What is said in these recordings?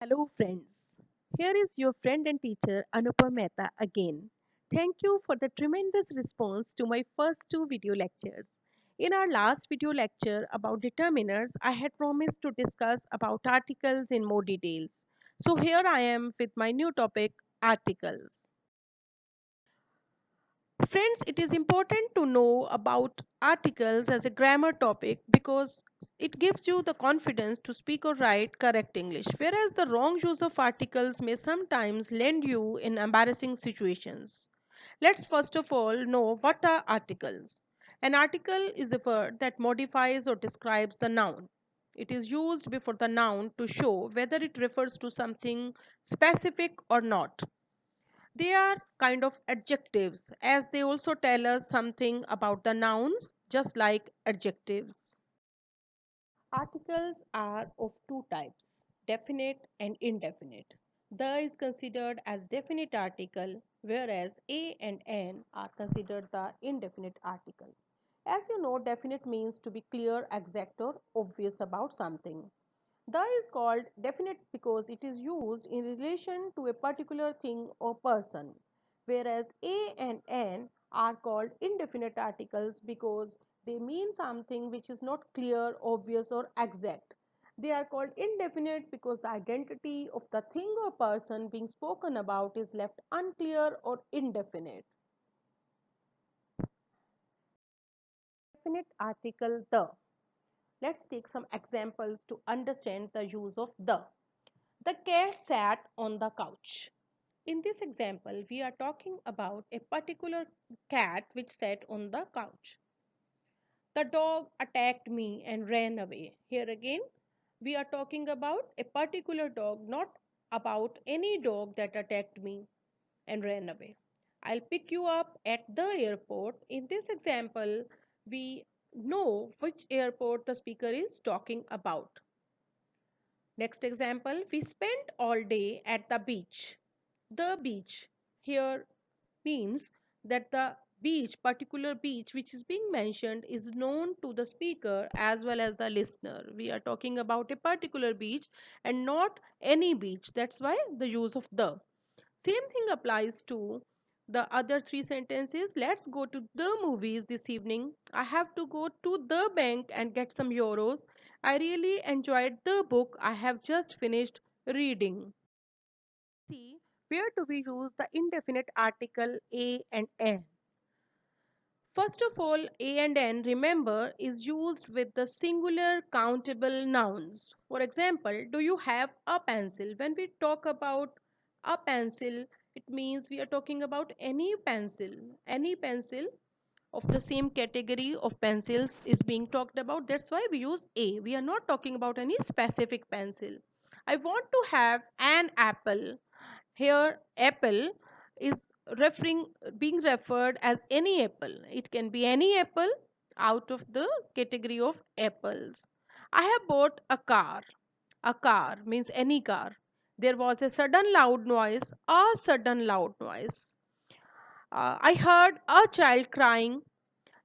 Hello, friends. Here is your friend and teacher Anupam Mehta again. Thank you for the tremendous response to my first two video lectures. In our last video lecture about determiners, I had promised to discuss about articles in more details. So here I am with my new topic, articles. Friends, it is important to know about articles as a grammar topic because it gives you the confidence to speak or write correct English, whereas the wrong use of articles may sometimes land you in embarrassing situations. Let's first of all know what are articles. An article is a word that modifies or describes the noun. It is used before the noun to show whether it refers to something specific or not. They are kind of adjectives as they also tell us something about the nouns, just like adjectives. Articles are of two types, definite and indefinite. The is considered as definite article, whereas a and n are considered the indefinite articles. As you know, definite means to be clear, exact, or obvious about something. The is called definite because it is used in relation to a particular thing or person, whereas a and n are called indefinite articles because they mean something which is not clear, obvious, or exact. They are called indefinite because the identity of the thing or person being spoken about is left unclear or indefinite. Definite article the. Let's take some examples to understand the use of the. The cat sat on the couch. In this example, we are talking about a particular cat which sat on the couch. The dog attacked me and ran away. Here again, we are talking about a particular dog, not about any dog that attacked me and ran away. I'll pick you up at the airport. In this example, we know which airport the speaker is talking about. Next example, we spent all day at the beach. The beach here means that the beach, particular beach which is being mentioned, is known to the speaker as well as the listener. We are talking about a particular beach and not any beach. That's why the use of the. Same thing applies to the other three sentences. Let's go to the movies this evening. I have to go to the bank and get some euros. I really enjoyed the book I have just finished reading. See, where do we use the indefinite article a and n? First of all, a and n, remember, is used with the singular countable nouns. For example, do you have a pencil? When we talk about a pencil, it means we are talking about any pencil. Any pencil of the same category of pencils is being talked about. That's why we use a. We are not talking about any specific pencil. I want to have an apple. Here, apple is referring being referred as any apple. It can be any apple out of the category of apples. I have bought a car. A car means any car. There was a sudden loud noise. A sudden loud noise. I heard a child crying.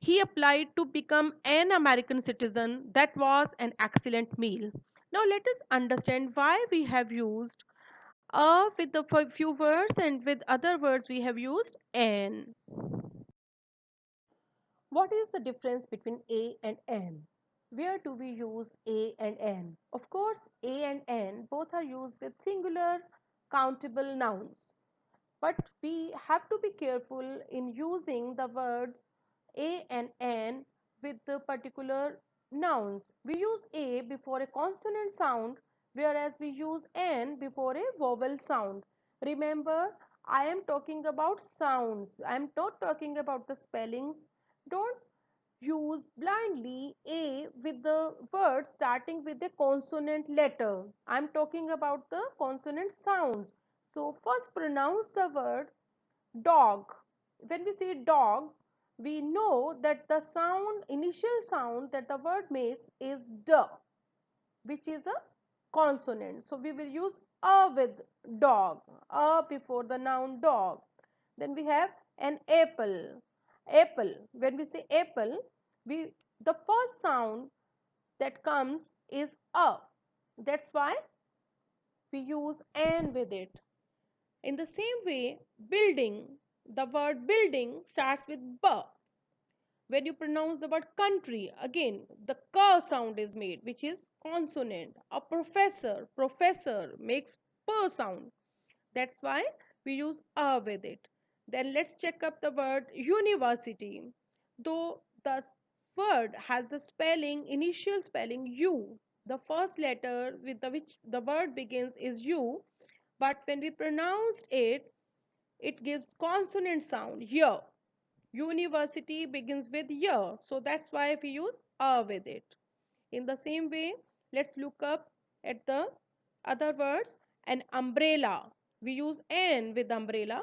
He applied to become an American citizen. That was an excellent meal. Now let us understand why we have used a with the few words and with other words we have used an. What is the difference between a and n? Where do we use a and n? Of course, a and n both are used with singular countable nouns. But we have to be careful in using the words a and n with the particular nouns. We use a before a consonant sound, whereas we use n before a vowel sound. Remember, I am talking about sounds. I am not talking about the spellings. Don't use blindly a with the word starting with a consonant letter. I am talking about the consonant sounds. So first pronounce the word dog. When we say dog, we know that the sound, initial sound that the word makes is d, which is a consonant. So we will use a with dog, a before the noun dog. Then we have an apple. Apple. When we say apple, we the first sound that comes is a. That's why we use an with it. In the same way, building, the word building starts with b. When you pronounce the word country, again the k sound is made, which is consonant. A professor makes p sound. That's why we use a with it. Then let's check up the word university. Though the word has the spelling, initial spelling u, the first letter with the which the word begins is u, but when we pronounce it, it gives consonant sound. Here, university begins with y, so that's why we use a with it. In the same way, let's look up at the other words. An umbrella, we use an with umbrella.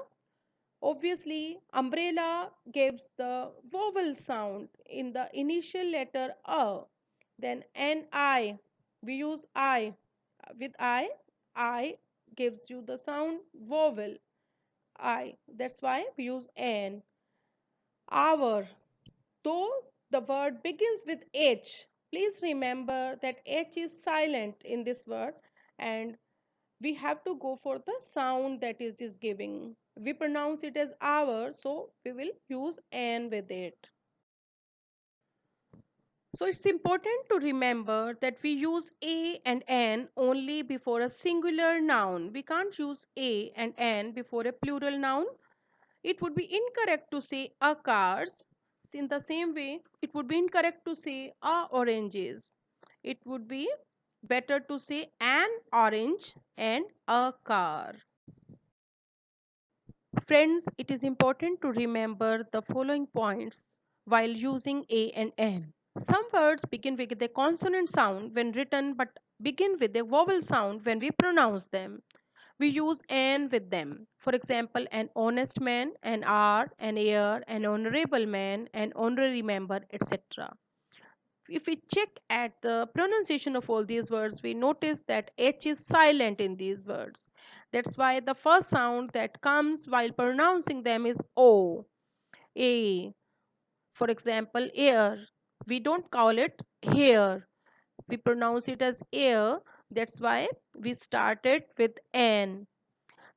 Obviously, umbrella gives the vowel sound in the initial letter a. Then an I, we use I with I gives you the sound vowel I. That's why we use an. Hour, though the word begins with H, please remember that H is silent in this word and we have to go for the sound that it is giving. We pronounce it as hour, so we will use an with it. So it's important to remember that we use a and an only before a singular noun. We can't use a and an before a plural noun. It would be incorrect to say a cars. In the same way, it would be incorrect to say a oranges. It would be better to say an orange and a car. Friends, it is important to remember the following points while using a and an. Some words begin with a consonant sound when written but begin with a vowel sound when we pronounce them. We use an with them. For example, an honest man, an hour, an heir, an honorable man, an honorary member, etc. If we check at the pronunciation of all these words, we notice that H is silent in these words. That's why the first sound that comes while pronouncing them is O, A. For example, air. We don't call it hair. We pronounce it as air. That's why we started with N.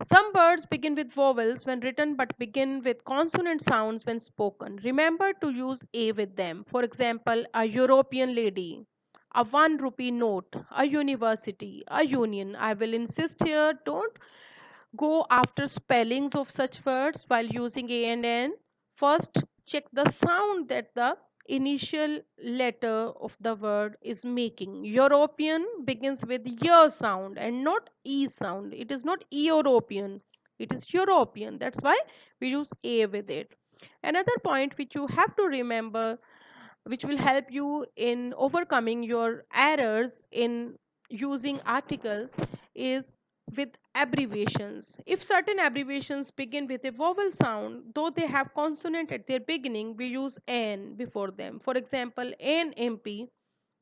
Some words begin with vowels when written but begin with consonant sounds when spoken. Remember to use a with them. For example, a European lady, a 1 rupee note, a university, a union. I will insist here, don't go after spellings of such words while using a and n. First, check the sound that the initial letter of the word is making. European begins with y sound and not e sound. It is not European, it is European. That's why we use a with it. Another point which you have to remember, which will help you in overcoming your errors in using articles, is with abbreviations. If certain abbreviations begin with a vowel sound, though they have consonant at their beginning, we use n before them. For example, NMP,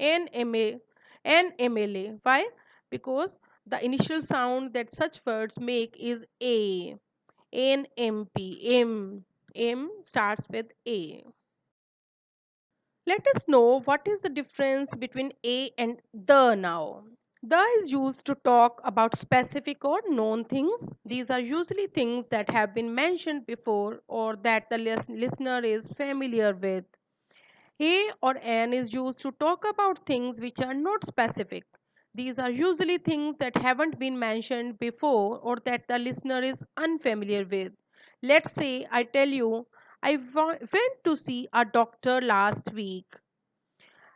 NMA, NMLA. Why? Because the initial sound that such words make is A. NMP, M starts with A. Let us know what is the difference between a and the now. The is used to talk about specific or known things. These are usually things that have been mentioned before or that the listener is familiar with. A or an is used to talk about things which are not specific. These are usually things that haven't been mentioned before or that the listener is unfamiliar with. Let's say I tell you, went to see a doctor last week.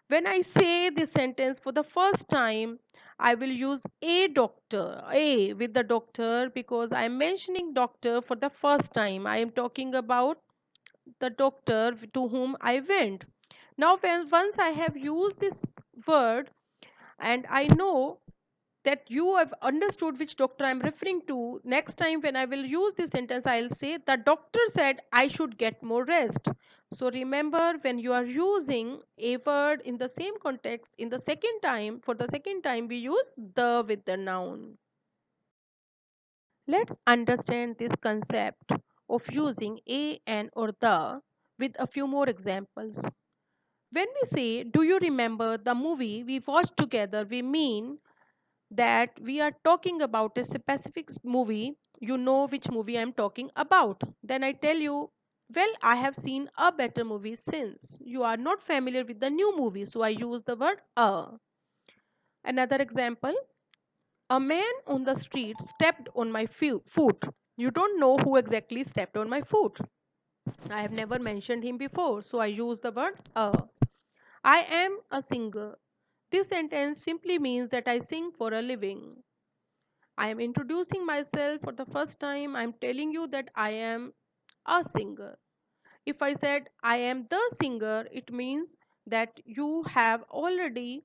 When I say this sentence for the first time, I will use a doctor, a with the doctor, because I am mentioning doctor for the first time. I am talking about the doctor to whom I went. Now, once I have used this word and I know that you have understood which doctor I'm referring to, next time when I will use this sentence, I'll say, the doctor said I should get more rest. So remember, when you are using a word in the same context, in the second time, for the second time, we use the with the noun. Let's understand this concept of using a, and, or the with a few more examples. When we say, do you remember the movie we watched together, we mean that we are talking about a specific movie, you know which movie I'm talking about. Then I tell you, well, I have seen a better movie since. You are not familiar with the new movie, so I use the word a. Another example, a man on the street stepped on my foot. You don't know who exactly stepped on my foot. I have never mentioned him before, so I use the word a. I am a singer. This sentence simply means that I sing for a living. I am introducing myself for the first time. I am telling you that I am a singer. If I said I am the singer, it means that you have already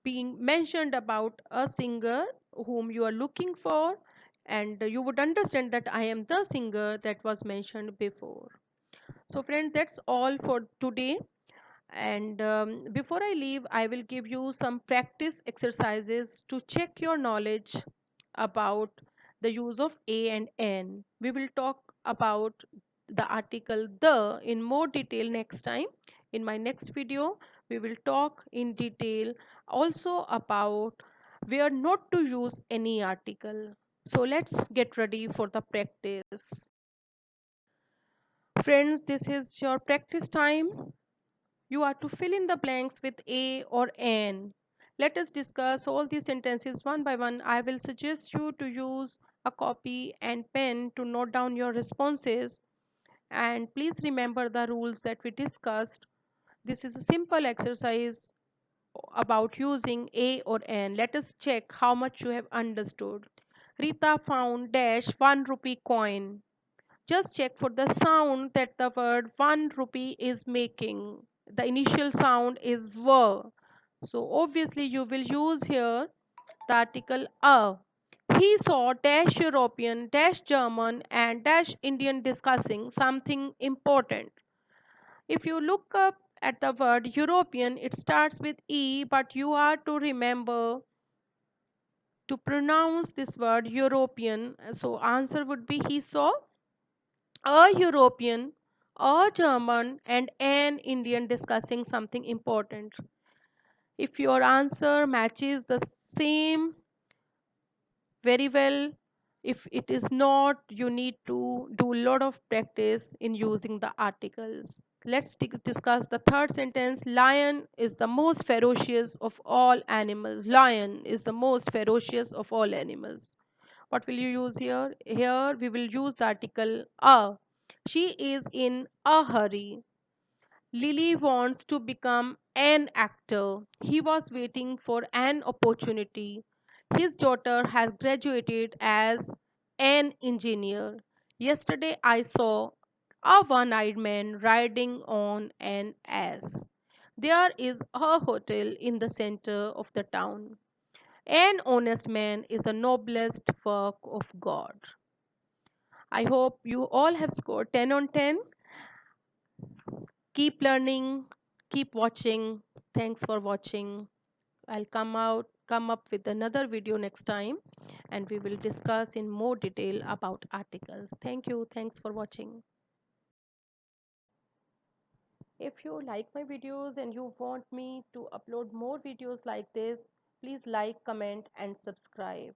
been mentioned about a singer whom you are looking for, and you would understand that I am the singer that was mentioned before. So, friends, that's all for today. And before I leave, I will give you some practice exercises to check your knowledge about the use of a and n. We will talk about the article the in more detail next time. In my next video, we will talk in detail also about where not to use any article. So let's get ready for the practice. Friends, this is your practice time. You are to fill in the blanks with a or an. Let us discuss all these sentences one by one. I will suggest you to use a copy and pen to note down your responses. And please remember the rules that we discussed. This is a simple exercise about using a or an. Let us check how much you have understood. Rita found dash 1 rupee coin. Just check for the sound that the word 1 rupee is making. The initial sound is v. So obviously you will use here the article a. He saw dash European, dash German and dash Indian discussing something important. If you look up at the word European, it starts with E, but you are to remember to pronounce this word European. So answer would be he saw a European, a German, and an Indian discussing something important. If your answer matches the same very well, if it is not, you need to do a lot of practice in using the articles. Let's discuss the third sentence. Lion is the most ferocious of all animals. Lion is the most ferocious of all animals. What will you use here? Here we will use the article a. She is in a hurry. Lily wants to become an actor. He was waiting for an opportunity. His daughter has graduated as an engineer. Yesterday I saw a one-eyed man riding on an ass. There is a hotel in the center of the town. An honest man is the noblest work of God. I hope you all have scored 10 on 10. Keep learning, keep watching. Thanks for watching. I'll come up with another video next time and we will discuss in more detail about articles. Thank you. Thanks for watching. If you like my videos and you want me to upload more videos like this, please like, comment and subscribe.